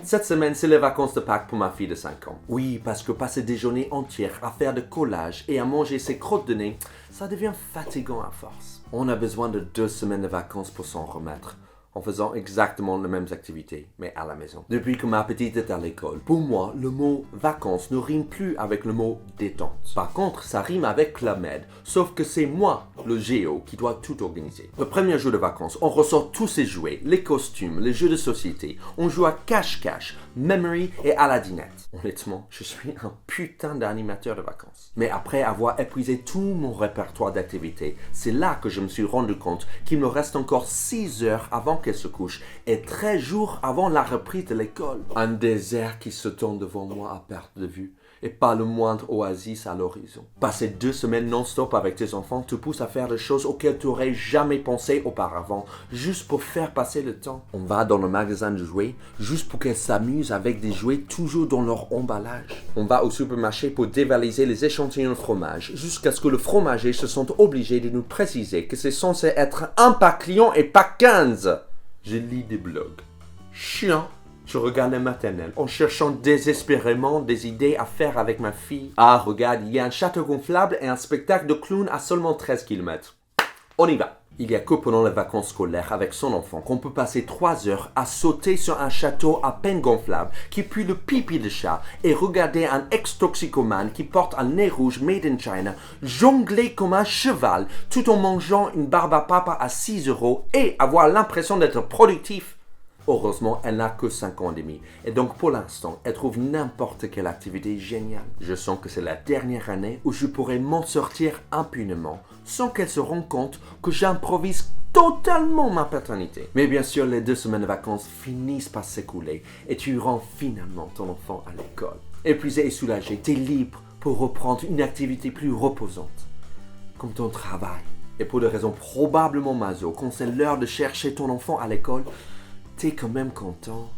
Cette semaine, c'est les vacances de Pâques pour ma fille de 5 ans. Oui, parce que passer des journées entières à faire de collage et à manger ses crottes de nez, ça devient fatigant à force. On a besoin de 2 semaines de vacances pour s'en remettre, en faisant exactement les mêmes activités, mais à la maison. Depuis que ma petite est à l'école, pour moi, le mot vacances ne rime plus avec le mot détente. Par contre, ça rime avec Club Med, sauf que c'est moi, le géo, qui doit tout organiser. Le premier jour de vacances, on ressort tous ses jouets, les costumes, les jeux de société. On joue à cache-cache, memory et à la dinette. Honnêtement, je suis un putain d'animateur de vacances. Mais après avoir épuisé tout mon répertoire d'activités, c'est là que je me suis rendu compte qu'il me reste encore 6 heures avant qu'elle se couche et 13 jours avant la reprise de l'école. Un désert qui se tend devant moi à perte de vue et pas le moindre oasis à l'horizon. Passer 2 semaines non-stop avec tes enfants te pousse à faire des choses auxquelles tu n'aurais jamais pensé auparavant, juste pour faire passer le temps. On va dans le magasin de jouets, juste pour qu'elles s'amusent avec des jouets toujours dans leur emballage. On va au supermarché pour dévaliser les échantillons de fromage, jusqu'à ce que le fromager se sente obligé de nous préciser que c'est censé être un par client et pas 15. Je lis des blogs. Chiant. Je regarde les maternelles en cherchant désespérément des idées à faire avec ma fille. Ah, regarde, il y a un château gonflable et un spectacle de clown à seulement 13 km. On y va. Il y a que pendant les vacances scolaires avec son enfant qu'on peut passer 3 heures à sauter sur un château à peine gonflable qui pue le pipi de chat et regarder un ex-toxicomane qui porte un nez rouge made in China jongler comme un cheval tout en mangeant une barbe à papa à 6 € et avoir l'impression d'être productif. Heureusement, elle n'a que 5 ans et demi, et donc pour l'instant, elle trouve n'importe quelle activité géniale. Je sens que c'est la dernière année où je pourrai m'en sortir impunément, sans qu'elle se rende compte que j'improvise totalement ma paternité. Mais bien sûr, les 2 semaines de vacances finissent par s'écouler, et tu rends finalement ton enfant à l'école. Épuisé et soulagé, t'es libre pour reprendre une activité plus reposante, comme ton travail. Et pour des raisons probablement maso, quand c'est l'heure de chercher ton enfant à l'école, t'es quand même content.